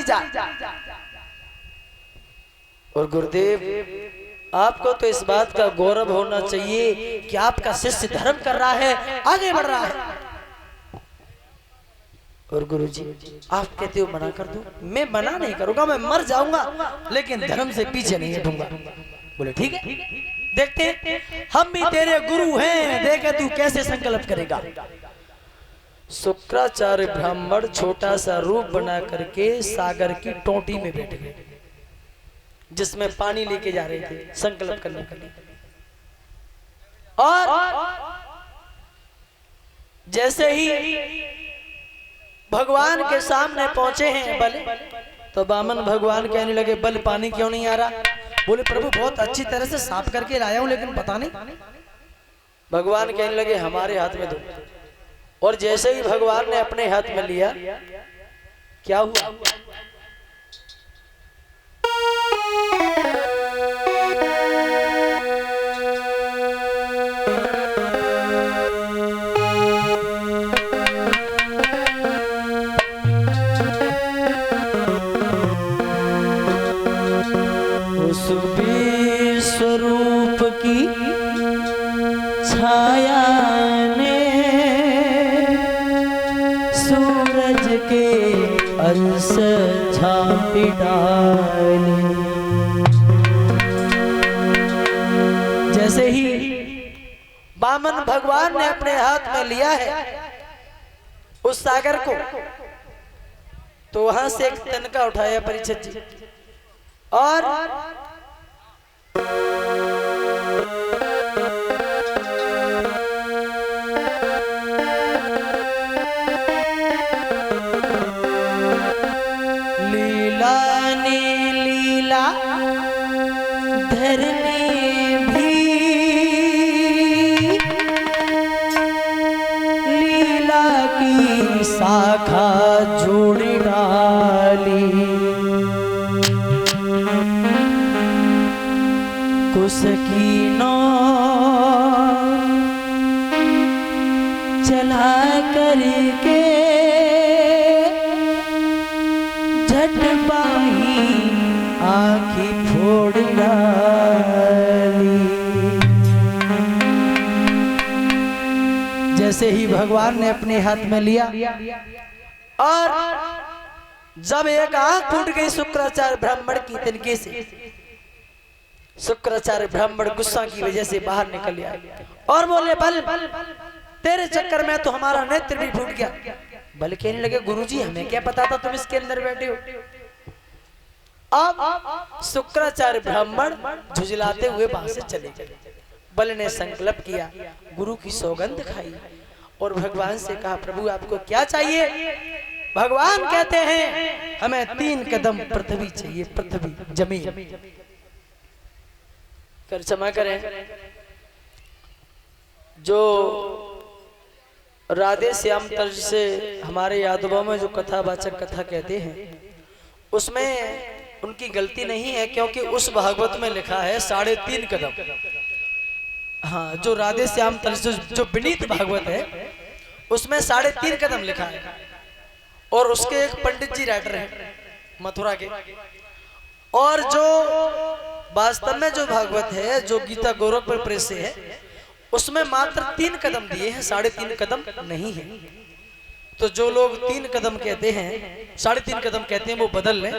जा। और गुरुदेव आपको तो इस बात का गौरव होना चाहिए कि आपका शिष्य धर्म कर रहा है, आगे बढ़ रहा है। और गुरुजी आप कहते हो मना कर दो, मैं मना नहीं करूंगा, मैं मर जाऊंगा लेकिन धर्म से पीछे नहीं हटूंगा। बोले ठीक है, देखते हम भी तेरे गुरु हैं, देखे तू कैसे संकल्प करेगा। शुक्राचार्य ब्राह्मण छोटा सा रूप बना करके सागर की टोटी में बैठ गए, जिसमें पानी लेके जा रहे थे संकल्प करने के लिए। और जैसे ही भगवान के सामने पहुंचे हैं बल, तो बामन भगवान कहने लगे बल पानी क्यों नहीं आ रहा? बोले प्रभु बहुत अच्छी तरह से साफ करके लाया हूं लेकिन पता नहीं। भगवान कहने लगे हमारे हाथ में दो। और जैसे ही भगवान ने अपने हाथ में लिया, क्या हुआ? उस स्वरूप की छाया ने सूरज के अंश झांपी डाली। जैसे ही बामन भगवान ने अपने हाथ में लिया है उस सागर को, तो वहां से एक तिनका उठाया परीक्षित जी, और लीला ने लीला धरने भी लीला की शाखा जोड़ डाली। कुसकीनो चला करके झट पाई आँखी फोड़ डाली। जैसे ही भगवान ने अपने हाथ में लिया और जब एक आँख फूट गई शुक्राचार्य ब्राह्मण की तिनके से, शुक्राचार्य ब्राह्मण गुस्सा की वजह से बाहर निकल आए और बोले बल तेरे चक्कर में तो हमारा नेत्र भी फूट गया। बल कहने लगे गुरुजी हमें क्या पता था तुम इसके अंदर बैठे हो। अब शुक्राचार्य ब्राह्मण झुझलाते हुए वहां से चले गए। बल ने संकल्प किया, गुरु की सौगंध खाई और भगवान से कहा प्रभु आपको क्या चाहिए? भगवान कहते हैं हमें 3 कदम पृथ्वी चाहिए, पृथ्वी जमीन। कर क्षमा करें, जो राधे श्याम तर्ज से हमारे यादवों में जो कथावाचक कथा कहते हैं उसमें उनकी गलती नहीं है, क्योंकि उस भागवत में लिखा है 3.5 कदम। हाँ, जो राधे श्याम तर्ज जो विनीत भागवत है उसमें 3.5 कदम लिखा है। और उसके एक पंडित जी राइटर हैं मथुरा के, और जो वास्तव में जो भागवत है जो गीता गोरखपुर प्रेस से है उसमें मात्र 3 कदम दिए हैं, 3.5 कदम नहीं है। तो जो लोग 3 कदम कहते हैं 3.5 कदम कहते हैं वो बदल लें,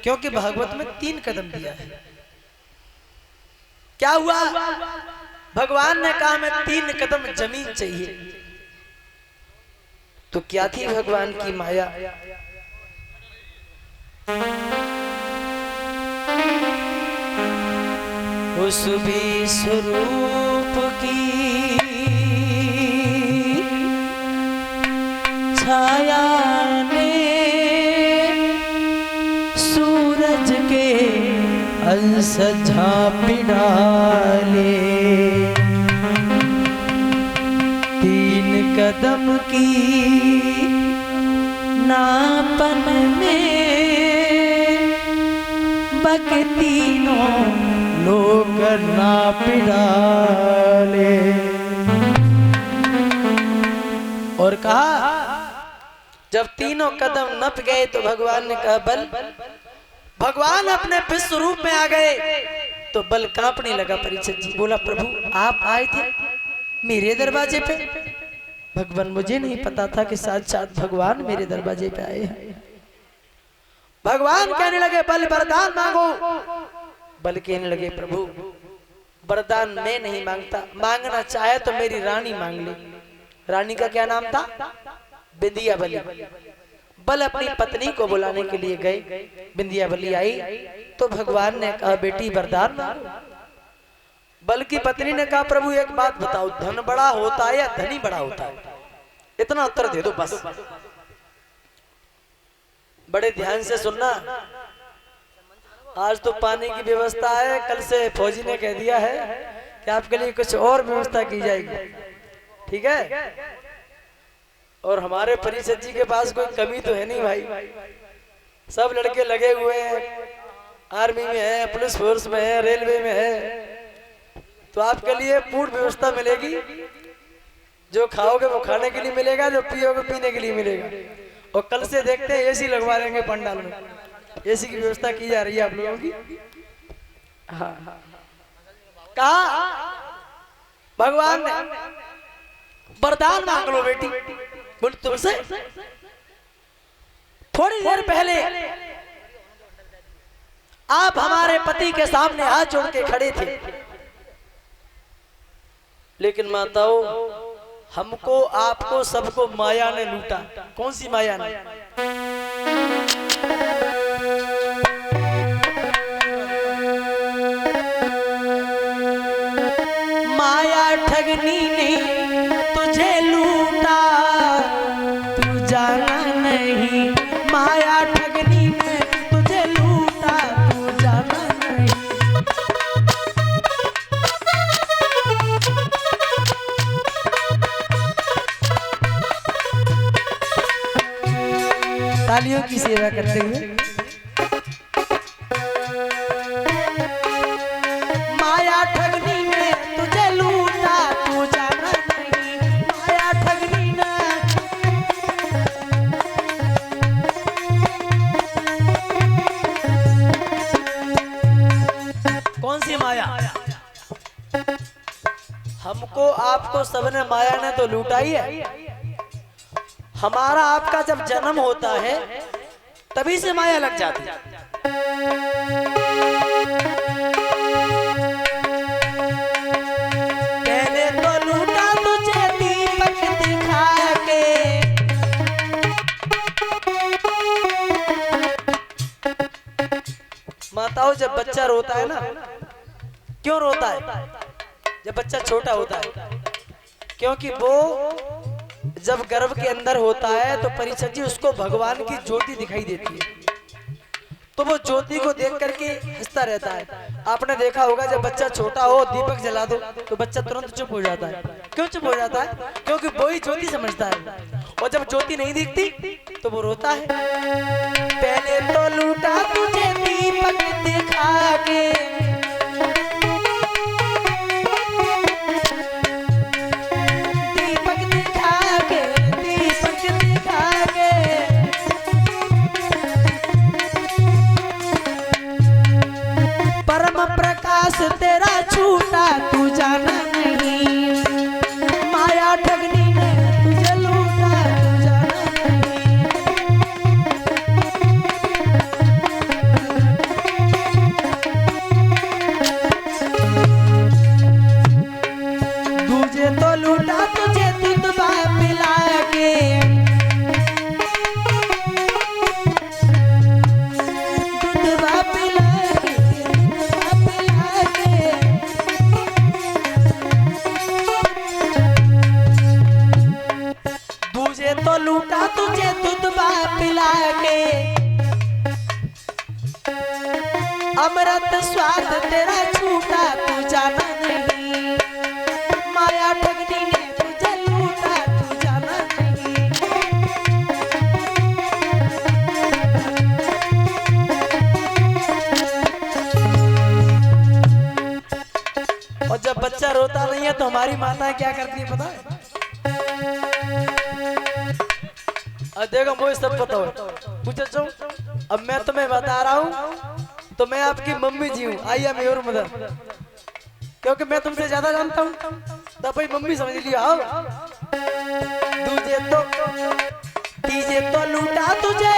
क्योंकि भागवत में 3 कदम दिया है। क्या हुआ? भगवान ने कहा हमें 3 कदम जमीन चाहिए। तो क्या थी भगवान की माया? उस भी स्वरूप की छाया ने सूरज के अंश झांपी डाले। 3 कदम की नापन में तीनों लोग नाप डाले। और कहा जब तीनों कदम नप गए तो भगवान ने कहा बल। भगवान अपने विश्व रूप में आ गए तो बल कांपने लगा। परीक्षित जी बोला प्रभु आप आए थे मेरे दरवाजे पे? भगवान मुझे नहीं पता था कि साक्षात भगवान मेरे दरवाजे पे आए हैं। भगवान कहने लगे बल वरदान मांगो। बल कहने लगे प्रभु वरदान मैं नहीं मांगता, मांगना चाहे तो मेरी रानी मांग ले। रानी का क्या नाम था? बिंदियावली। बल अपनी पत्नी को बुलाने के लिए गए। बिंदियावली आई तो भगवान ने कहा बेटी वरदान मांगो। बल की पत्नी ने कहा प्रभु एक बात बताओ, धन बड़ा होता है या धनी बड़ा होता है? इतना उत्तर दे दो बस। बड़े ध्यान से सुनना, आज तो पानी की व्यवस्था है, कल से फौजी ने कह दिया है कि आपके लिए कुछ और व्यवस्था की जाएगी, ठीक है? और हमारे परिषद जी के पास कोई कमी तो है नहीं भाई, सब लड़के लगे हुए हैं, आर्मी में है, पुलिस फोर्स में है, रेलवे में है, तो आपके लिए पूर्ण व्यवस्था मिलेगी। जो खाओगे वो खाने के लिए मिलेगा, जो पियोगे पीने के लिए मिलेगा। और कल से देखते हैं एसी लगवा देंगे पंडाल में, एसी की व्यवस्था की जा रही है आप लोगों की। हाँ कहा भगवान ने वरदान मांग लो बेटी। बोल तुमसे थोड़ी देर पहले आप हमारे पति के सामने हाथ जोड़ के खड़े थे, लेकिन माताओं हमको आपको सबको माया ने लूटा। कौन सी माया ने? माया ठगनी ने तुझे लूटा, तू जाना नहीं। माया ठगनी ने तुझे लूटा, तू जाना नहीं। तालियों की सेवा करते हुए माया ठगनी ने तुझे लूटा, तू जाना नहीं। माया ठगनी ने कौन सी माया? हमको आपको सबने माया ने तो लूटा ही है। हमारा आपका जब जन्म होता है तभी से माया लग जाती है। पहले तो लूटा तुझे दीपक दिखा के, माताओं जब बच्चा रोता है ना, क्यों रोता है? जब बच्चा छोटा होता है, क्योंकि वो जब गर्भ के अंदर होता है तो परीक्षित जी उसको भगवान की ज्योति दिखाई देती है, तो वो ज्योति को देख करके हंसता रहता है। आपने देखा होगा जब बच्चा छोटा हो दीपक जला दो तो बच्चा तुरंत चुप हो जाता है। क्यों चुप हो जाता है? क्योंकि वो ही ज्योति समझता है, और जब ज्योति नहीं दिखती तो वो रोता है। पहले तो लूटा तुझे दीपक दिखा के, तेरा छूटा, तू जाना नहीं। माया ठगनी ने तुझे लूटा, तू जाना नहीं। तुझे तो लूटा तुझे दूध पिला के, लूटा तुझे दूध पिला के, अमृत स्वाद तेरा छूटा, तू जाना नहीं। माया ठगनी ने तुझे लूटा, तू जाना नहीं। और जब बच्चा रोता नहीं है तो हमारी माता क्या करती है पता है? देखो मुझे सब पता है। पूछो चो, अब मैं तुम्हें बता रहा हूँ तो मैं आपकी मम्मी जी हूँ, आई एम योर मदर, क्योंकि मैं तुमसे ज्यादा जानता हूँ। तो भाई मम्मी समझ लिया। आओ तुझे तो लूटा तुझे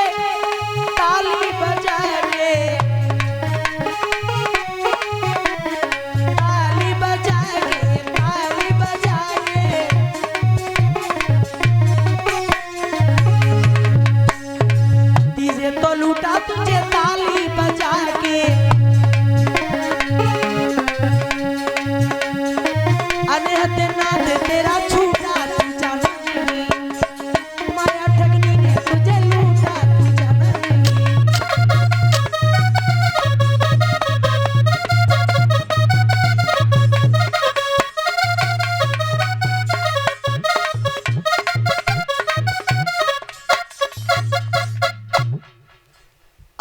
ताली बजा के, ताली बजा के, ताली बजा के। तुझे तो लूटा तुझे ताली बजा के, अनहद नाद तेरा